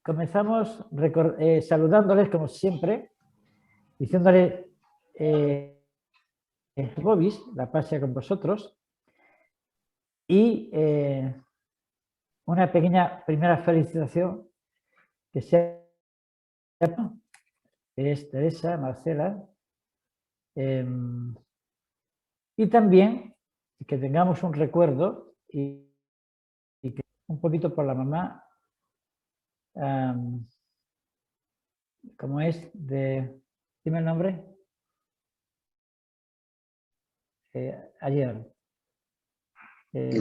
comenzamos saludándoles como siempre, diciéndoles Bobis, la paz sea con vosotros, y una pequeña primera felicitación que sea es Teresa, Marcela, y también que tengamos un recuerdo y que un poquito por la mamá, como es de, dime el nombre, ayer. Que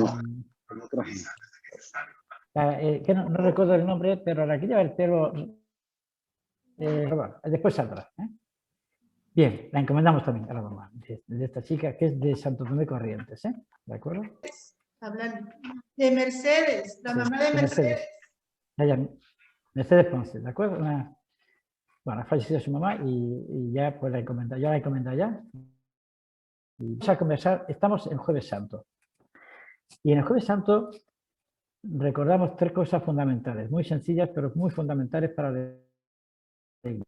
no recuerdo el nombre, pero la que lleva el pelo, después saldrá. Bien, la encomendamos también a la mamá de esta chica que es de Santo Tomé Corrientes, ¿de acuerdo? Hablando de Mercedes, la mamá de Mercedes. Mercedes Ponce, ¿de acuerdo? Bueno, ha fallecido su mamá y ya pues la he comentado, ya la he comentado ya. Y vamos a conversar, estamos en Jueves Santo. Y en el Jueves Santo recordamos tres cosas fundamentales, muy sencillas, pero muy fundamentales para la Iglesia.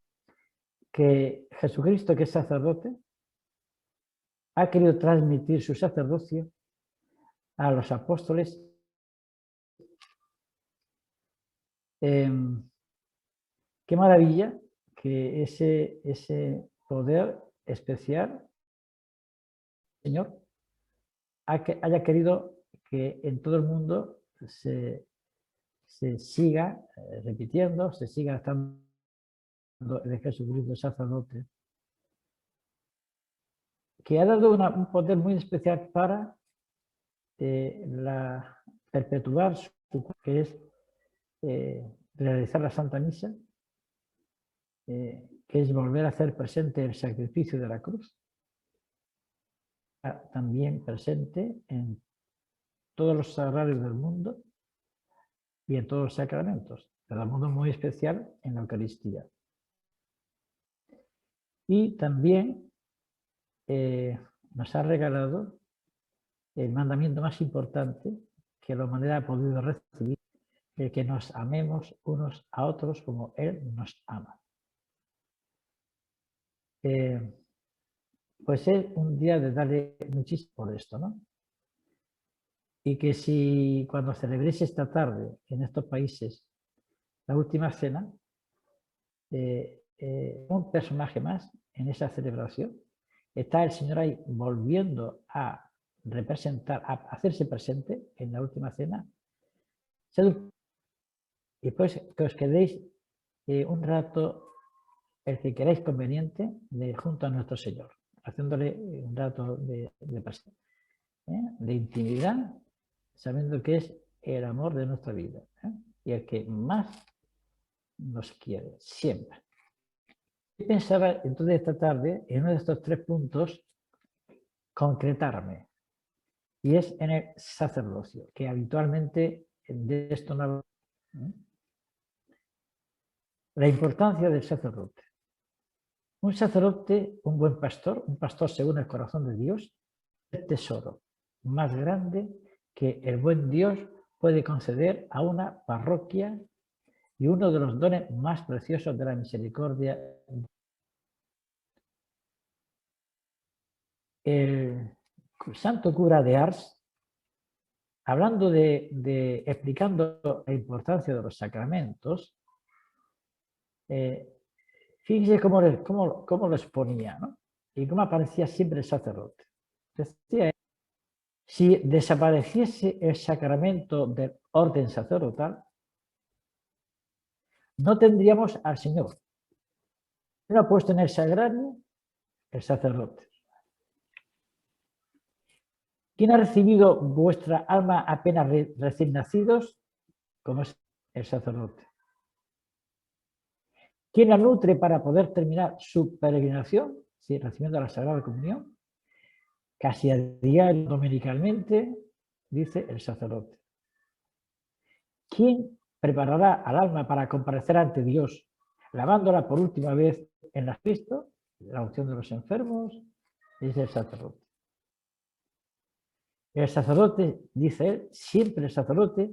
Que Jesucristo, que es sacerdote, ha querido transmitir su sacerdocio a los apóstoles. Qué maravilla que ese poder especial, Señor, haya querido que en todo el mundo se siga repitiendo, se siga estando de Jesucristo sacerdote, que ha dado un poder muy especial para perpetuar su, que es realizar la Santa Misa, que es volver a hacer presente el sacrificio de la cruz, también presente en todos los sagrarios del mundo y en todos los sacramentos, pero de modo muy especial en la Eucaristía. Y también nos ha regalado el mandamiento más importante que la humanidad ha podido recibir, el que nos amemos unos a otros como Él nos ama. Pues es un día de darle muchísimo por esto, ¿no? Y que si cuando celebréis esta tarde en estos países la última cena, un personaje más en esa celebración, está el Señor ahí volviendo a representar, a hacerse presente en la última cena, y pues que os quedéis un rato, el que queráis conveniente, junto a nuestro Señor, haciéndole un rato de presente, de intimidad, sabiendo que es el amor de nuestra vida y el que más nos quiere, siempre. Yo pensaba entonces esta tarde en uno de estos tres puntos concretarme, y es en el sacerdocio, que habitualmente de esto no hablo. La importancia del sacerdote. Un sacerdote, un buen pastor, un pastor según el corazón de Dios, es el tesoro más grande que el buen Dios puede conceder a una parroquia y uno de los dones más preciosos de la misericordia. El santo cura de Ars, hablando explicando la importancia de los sacramentos, fíjese cómo lo exponía, ¿no? Y cómo aparecía siempre el sacerdote. Decía, si desapareciese el sacramento del orden sacerdotal, no tendríamos al Señor. Lo ha puesto en el sagrario el sacerdote. ¿Quién ha recibido vuestra alma apenas recién nacidos? Como es el sacerdote. ¿Quién la nutre para poder terminar su peregrinación? Sí, recibiendo la Sagrada Comunión. Casi a diario, dominicalmente, dice el sacerdote. ¿Quién preparará al alma para comparecer ante Dios, lavándola por última vez en la Cristo, la unción de los enfermos? Dice el sacerdote. El sacerdote, dice él, siempre el sacerdote,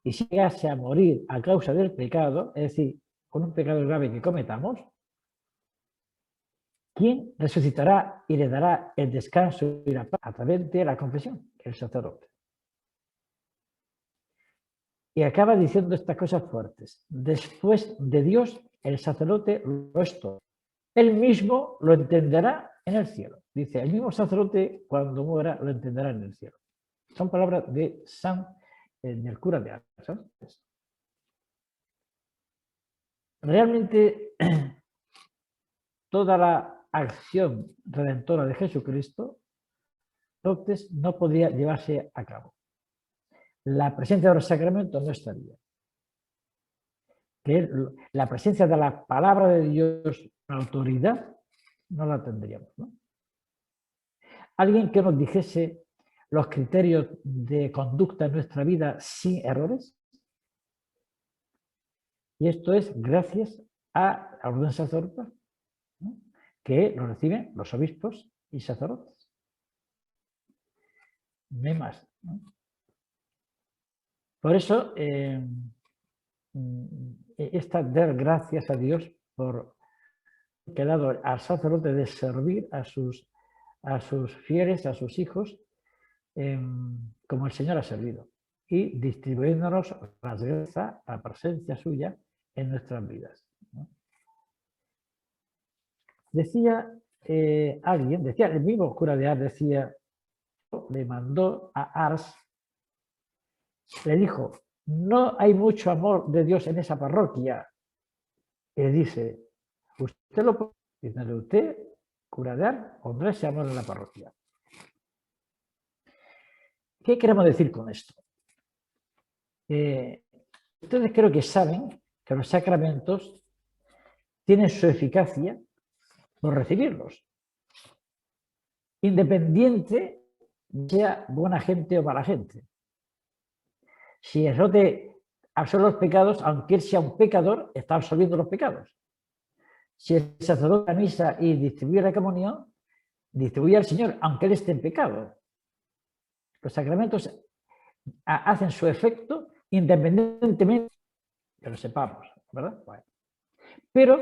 y si llegase a morir a causa del pecado, es decir, con un pecado grave que cometamos, ¿quién resucitará y le dará el descanso y la paz? A través de la confesión, el sacerdote. Y acaba diciendo estas cosas fuertes. Después de Dios, el sacerdote lo es todo. Él mismo lo entenderá en el cielo. Dice, el mismo sacerdote cuando muera lo entenderá en el cielo. Son palabras de del cura de Ars. Realmente toda la acción redentora de Jesucristo entonces no podría llevarse a cabo. La presencia de los sacramentos no estaría. Que la presencia de la palabra de Dios con autoridad no la tendríamos, ¿no? Alguien que nos dijese los criterios de conducta en nuestra vida sin errores. Y esto es gracias a la orden sacerdotal, ¿no? Que lo reciben los obispos y sacerdotes. No hay más, ¿no? Por eso, esta dar gracias a Dios por que ha dado al sacerdote de servir a sus fieles, a sus hijos, como el Señor ha servido, y distribuyéndonos las gracias, la presencia suya en nuestras vidas, ¿no? Decía alguien, decía el mismo cura de Ars, decía, le mandó a Ars, le dijo, no hay mucho amor de Dios en esa parroquia. Y le dice, usted lo puede, dice, usted, cura de Ars, pondrá ese amor en la parroquia. ¿Qué queremos decir con esto? Ustedes creo que saben que los sacramentos tienen su eficacia por recibirlos, independiente sea buena gente o mala gente. Si el sacerdote absorbe los pecados, aunque él sea un pecador, está absorbiendo los pecados. Si el sacerdote da misa y distribuye la comunión, distribuye al Señor, aunque él esté en pecado. Los sacramentos hacen su efecto independientemente, que lo sepamos, ¿verdad? Bueno. Pero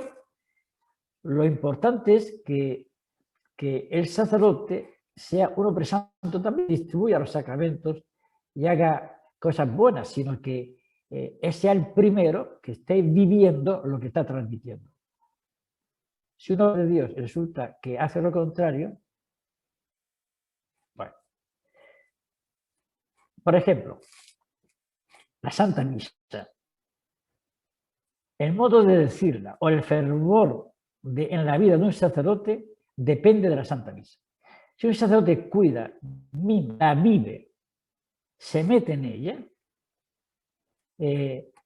lo importante es que el sacerdote sea un hombre santo también, distribuya los sacramentos y haga cosas buenas, sino que sea el primero que esté viviendo lo que está transmitiendo. Si uno de Dios resulta que hace lo contrario, bueno. Por ejemplo, la Santa Misa. El modo de decirla o el fervor en la vida de un sacerdote depende de la Santa Misa. Si un sacerdote cuida, la vive, se mete en ella,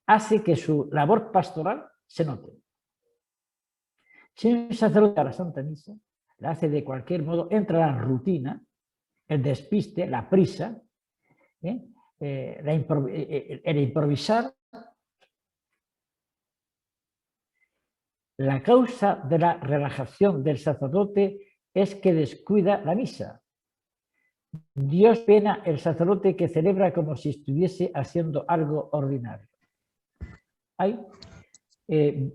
hace que su labor pastoral se note. Si un sacerdote a la Santa Misa la hace de cualquier modo, entra la rutina, el despiste, la prisa, el improvisar. La causa de la relajación del sacerdote es que descuida la misa. Dios pena el sacerdote que celebra como si estuviese haciendo algo ordinario.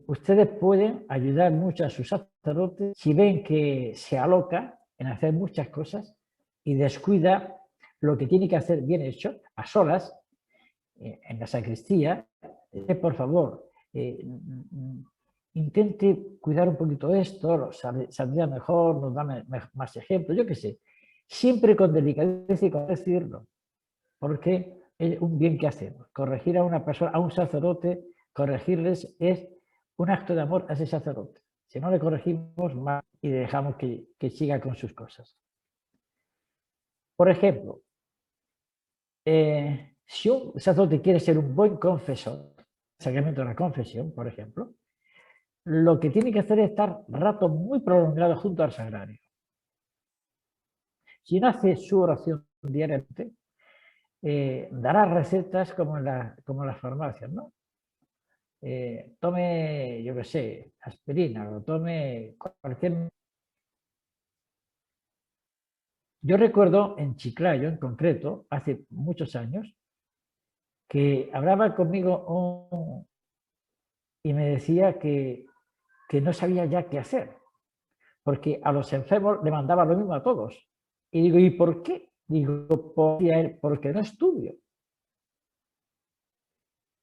Ustedes pueden ayudar mucho a sus sacerdotes si ven que se aloca en hacer muchas cosas y descuida lo que tiene que hacer bien hecho, a solas, en la sacristía. Por favor, intente cuidar un poquito esto, saldría mejor, nos da más ejemplos, yo qué sé. Siempre con delicadeza y con decirlo, porque es un bien que hacemos. Corregir a una persona, a un sacerdote, corregirles es un acto de amor a ese sacerdote. Si no le corregimos más y dejamos que siga con sus cosas. Por ejemplo, si un sacerdote quiere ser un buen confesor, sacramento de la confesión, por ejemplo, lo que tiene que hacer es estar rato muy prolongado junto al sagrario. Si no hace su oración diariamente, dará recetas como en las farmacias, ¿no? Tome, yo qué sé, aspirina o tome cualquier... Yo recuerdo en Chiclayo, en concreto, hace muchos años, que hablaba conmigo y me decía que no sabía ya qué hacer, porque a los enfermos le mandaba lo mismo a todos. Y digo, ¿y por qué? Digo, porque no estudio.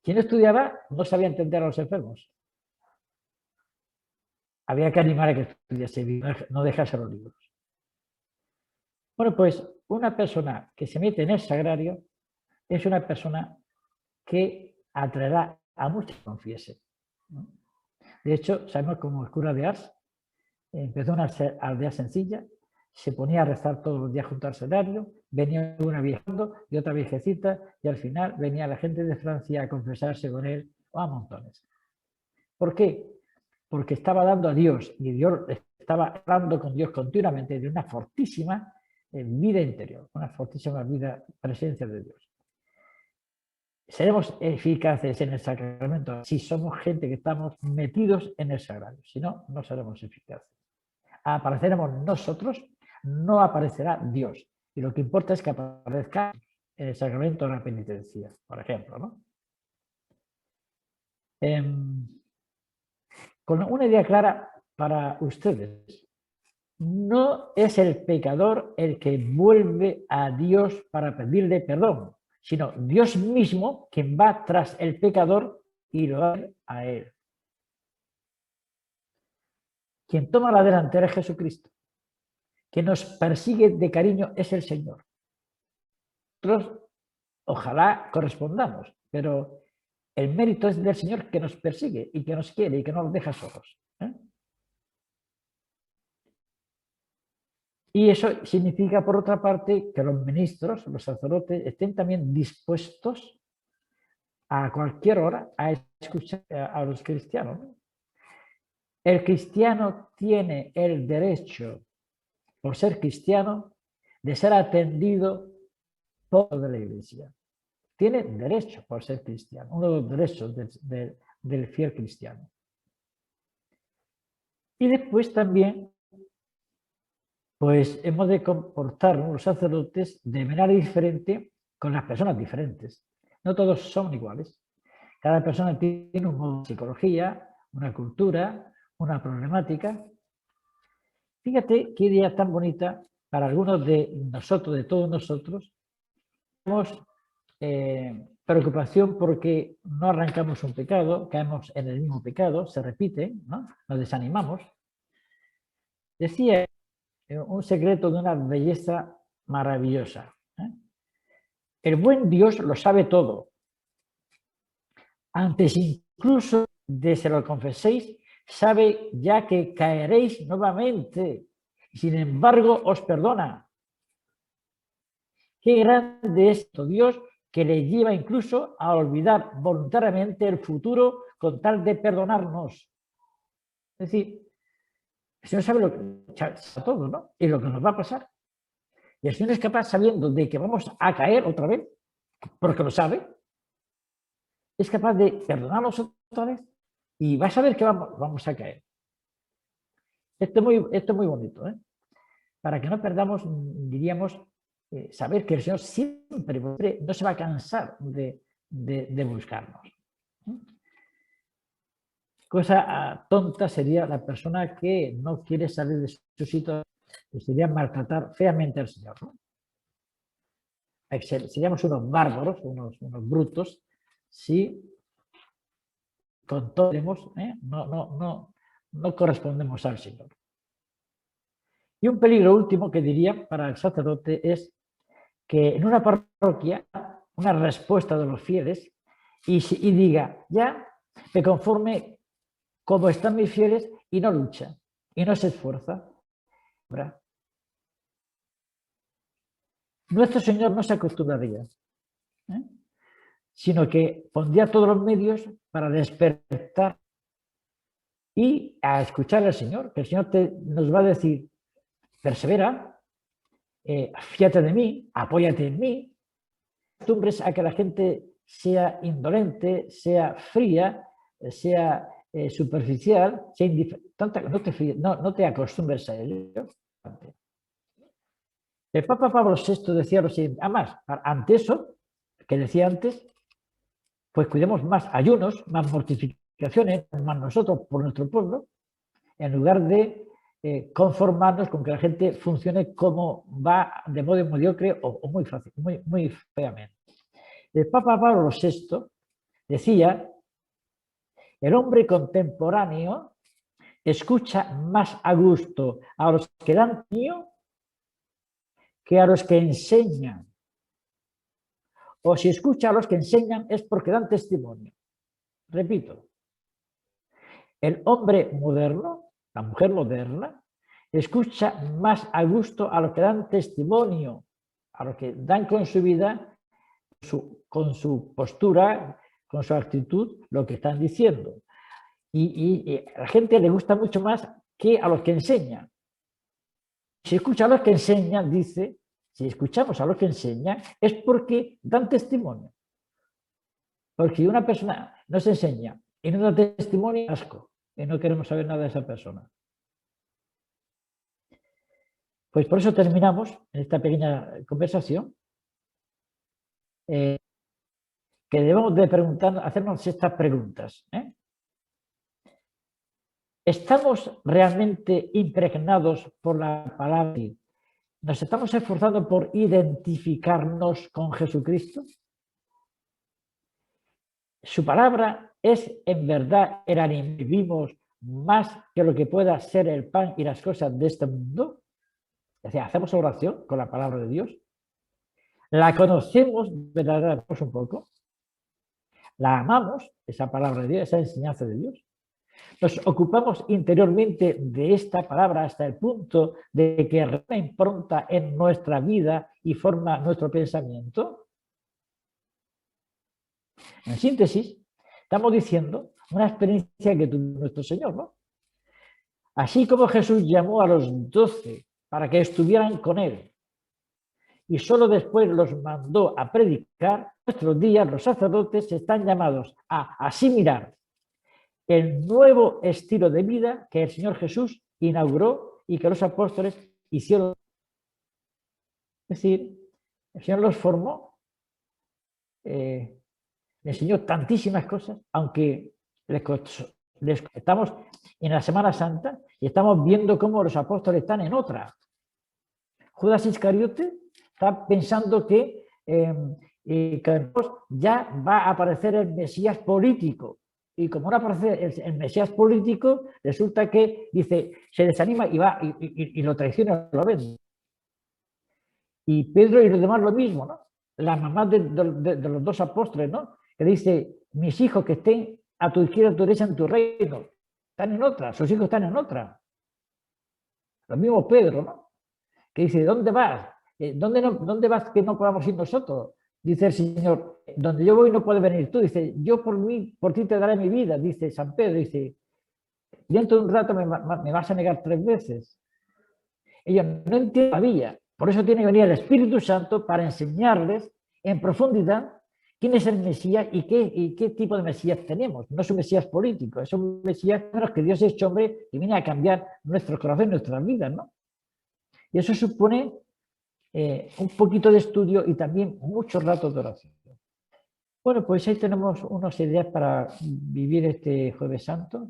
Quien estudiaba no sabía entender a los enfermos. Había que animar a que estudiase, no dejarse los libros. Bueno, pues una persona que se mete en el sagrario es una persona que atraerá a muchos que confiesen. De hecho, sabemos como el cura de Ars empezó una aldea sencilla, se ponía a rezar todos los días junto al sagrario, venía una viejando y otra viejecita, y al final venía la gente de Francia a confesarse con él, a montones. ¿Por qué? Porque estaba dando a Dios, y Dios estaba hablando con Dios continuamente de una fortísima vida interior, una fortísima vida, presencia de Dios. Seremos eficaces en el sacramento si somos gente que estamos metidos en el sagrario, si no, no seremos eficaces. Apareceremos nosotros, no aparecerá Dios. Y lo que importa es que aparezca en el sacramento de la penitencia, por ejemplo, ¿no? Con una idea clara para ustedes. No es el pecador el que vuelve a Dios para pedirle perdón, sino Dios mismo quien va tras el pecador y lo da a él. Quien toma la delantera es Jesucristo. Quien nos persigue de cariño es el Señor. Nosotros ojalá correspondamos, pero el mérito es del Señor que nos persigue y que nos quiere y que no nos deja solos. Y eso significa, por otra parte, que los ministros, los sacerdotes, estén también dispuestos a cualquier hora a escuchar a los cristianos. El cristiano tiene el derecho, por ser cristiano, de ser atendido por la Iglesia. Tiene derecho por ser cristiano, uno de los derechos del fiel cristiano. Y después también, pues hemos de comportarnos los sacerdotes de manera diferente con las personas diferentes. No todos son iguales. Cada persona tiene un modo de psicología, una cultura, una problemática. Fíjate qué idea tan bonita para algunos de nosotros, de todos nosotros. Tenemos preocupación porque no arrancamos un pecado, caemos en el mismo pecado, se repite, ¿no? Nos desanimamos. Decía un secreto de una belleza maravillosa. El buen Dios lo sabe todo. Antes incluso de se lo confeséis, sabe ya que caeréis nuevamente. Sin embargo, os perdona. Qué grande es esto, Dios, que le lleva incluso a olvidar voluntariamente el futuro con tal de perdonarnos. Es decir, el Señor sabe todo, ¿no? Y lo que nos va a pasar. Y el Señor es capaz, sabiendo de que vamos a caer otra vez, porque lo sabe, es capaz de perdonarnos otra vez y va a saber que vamos a caer. Esto es muy bonito, ¿eh? Para que no perdamos, diríamos, saber que el Señor siempre no se va a cansar de buscarnos. Cosa tonta sería la persona que no quiere salir de su situación, que sería maltratar feamente al Señor, ¿no? Seríamos unos bárbaros, unos brutos, si con todo no correspondemos al Señor. Y un peligro último que diría para el sacerdote es que en una parroquia, una respuesta de los fieles y diga, ya me conforme como están mis fieles y no lucha, y no se esfuerza. Nuestro Señor no se acostumbraría, sino que pondría todos los medios para despertar y a escuchar al Señor, que el Señor nos va a decir, persevera, fíjate de mí, apóyate en mí, acostumbres a que la gente sea indolente, sea fría, sea superficial, sea indiferente, no te acostumbres a ello. El Papa Pablo VI decía lo siguiente, además, ante eso, que decía antes, pues cuidemos más ayunos, más mortificaciones, más nosotros por nuestro pueblo, en lugar de conformarnos con que la gente funcione como va de modo mediocre o muy fácil, muy feamente. El Papa Pablo VI decía: el hombre contemporáneo escucha más a gusto a los que dan mío que a los que enseñan. O si escucha a los que enseñan es porque dan testimonio. Repito, el hombre moderno, la mujer moderna, escucha más a gusto a los que dan testimonio, a los que dan con su vida, con su postura, con su actitud, lo que están diciendo. Y a la gente le gusta mucho más que a los que enseñan. Si escucha a los que enseñan, dice, si escuchamos a los que enseñan, es porque dan testimonio. Porque si una persona nos enseña y no da testimonio, asco, y no queremos saber nada de esa persona. Pues por eso terminamos en esta pequeña conversación, que debemos de hacernos estas preguntas. ¿Estamos realmente impregnados por la palabra? ¿Nos estamos esforzando por identificarnos con Jesucristo? Su palabra es en verdad el alimento que vivimos más que lo que pueda ser el pan y las cosas de este mundo. O sea, hacemos oración con la palabra de Dios. La conocemos verdaderamente un poco. La amamos, esa palabra de Dios, esa enseñanza de Dios. Nos ocupamos interiormente de esta palabra hasta el punto de que reina impronta en nuestra vida y forma nuestro pensamiento. En síntesis, estamos diciendo una experiencia que tuvo nuestro Señor, ¿no? Así como Jesús llamó a los 12 para que estuvieran con él y solo después los mandó a predicar, nuestros días los sacerdotes están llamados a asimilar el nuevo estilo de vida que el Señor Jesús inauguró y que los apóstoles hicieron. Es decir, el Señor los formó, le enseñó tantísimas cosas, aunque estamos en la Semana Santa y estamos viendo cómo los apóstoles están en otra. Judas Iscariote está pensando que ya va a aparecer el Mesías político. Y como no aparece el Mesías político, resulta que dice, se desanima y va y lo traiciona, lo vende. Y Pedro y los demás lo mismo, ¿no? La mamá de los dos apóstoles, ¿no? Que dice, mis hijos que estén a tu izquierda, a tu derecha en tu reino, están en otra, sus hijos están en otra. Lo mismo Pedro, ¿no? Que dice, ¿dónde vas? ¿Dónde vas que no podamos ir nosotros? Dice el Señor, donde yo voy no puedes venir tú. Dice, yo por ti te daré mi vida, dice San Pedro. Dice, dentro de un rato me vas a negar 3 veces. Ellos no entienden todavía. Por eso tiene que venir el Espíritu Santo para enseñarles en profundidad quién es el Mesías y qué tipo de Mesías tenemos. No es un Mesías político, es un Mesías que Dios es hecho hombre y viene a cambiar nuestro corazón, nuestras vidas, ¿no? Y eso supone un poquito de estudio y también muchos ratos de oración. Bueno, pues ahí tenemos unas ideas para vivir este Jueves Santo,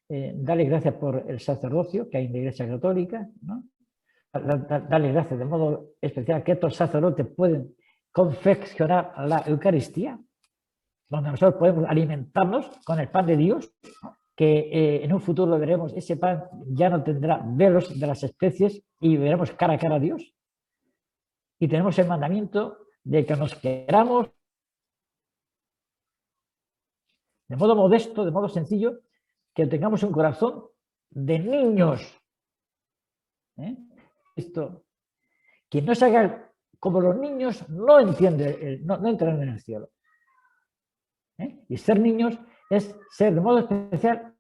darle gracias por el sacerdocio que hay en la Iglesia Católica, ¿no? Darle gracias de modo especial que estos sacerdotes pueden confeccionar la Eucaristía, donde nosotros podemos alimentarnos con el pan de Dios, ¿no? Que en un futuro lo veremos, ese pan ya no tendrá velos de las especies y veremos cara a cara a Dios. Y tenemos el mandamiento de que nos queramos de modo modesto, de modo sencillo, que tengamos un corazón de niños. Esto, quien no se haga como los niños no entiende, no entrarán en el cielo. Y ser niños es ser de modo especial.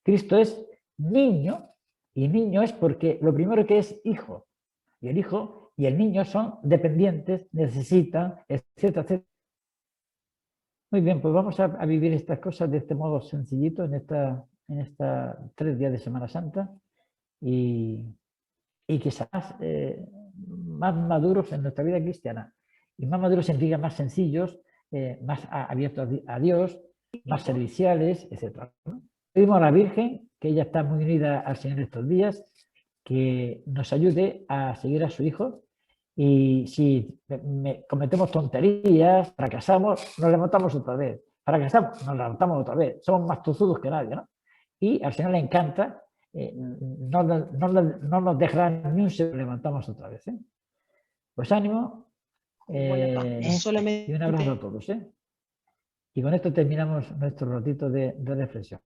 Cristo es niño, y niño es porque lo primero que es hijo, y el hijo y el niño son dependientes, necesitan, etcétera, etcétera. Muy bien, pues vamos a vivir estas cosas de este modo sencillito en esta 3 días de Semana Santa y quizás más maduros en nuestra vida cristiana. Y más maduros significa más sencillos, más abiertos a Dios, más serviciales, etc. Pedimos a la Virgen, que ella está muy unida al Señor estos días, que nos ayude a seguir a su Hijo. Y si cometemos tonterías, fracasamos, nos levantamos otra vez. Fracasamos, nos levantamos otra vez. Somos más tozudos que nadie, ¿no? Y al Señor le encanta, no nos dejará ni un segundo, levantamos otra vez. Pues ánimo y un abrazo a todos. Y con esto terminamos nuestro ratito de reflexión.